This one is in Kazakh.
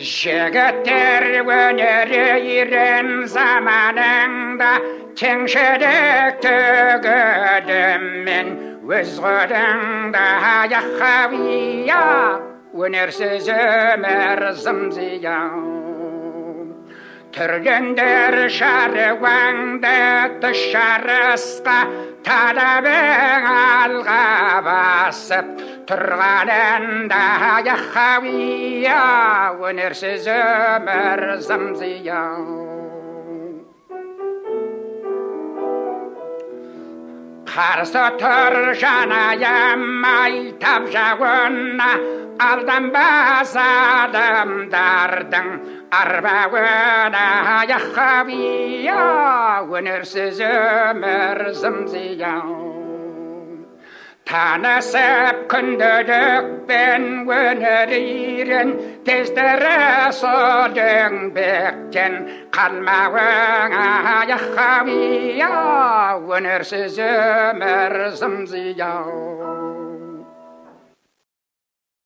жігіттер өнері ерен заманыңда теңшілік төгіліммен өз қолыңда Ахауия өнерсіз өмір зым-зия түргендер шаруаңды түс жарысқа талабың алға басып тұрғанында Ахауия өнерсіз өмір зым-зия қарсы тұр жанайым айтап жауына алданбас адамдардың арбауына Ахауия өнерсіз өмір зым-зия танысып күнделікпен өнер үйрен тездері сол еңбектен қалмауыңа Ахауия өнерсіз өмір зым-зия